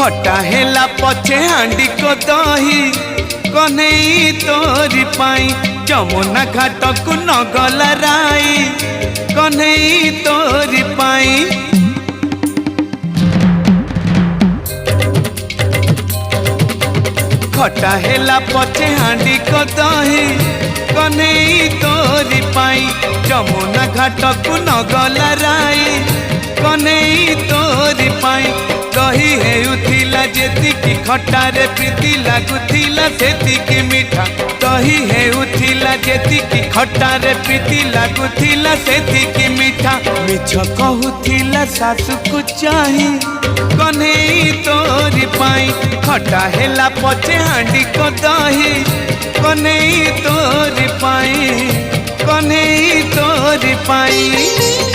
खटा हेला पछे हांडी को दही कन्हई तोरी पाई जमुना घाट को नगला राई कन्हई तोरी पाई। खटा हेला पछे हांडी को दही कन्हई तोरी पाई जमुना घाट को नगला राई कन्हई तोरी पाई। दही हेउथिला जेतिकी खटारे प्रीति लागुथिला सेतिकी मीठा दही हेउथिला जेतिकी खटारे प्रीति लागुथिला सेतिकी मीठा। मिछ कहूथिला सासु को चाही कन्हई तोरी पाई खटा हेला पछे हांडी को दही कन्हई तोरी पाई कन्हई तोरी पाई।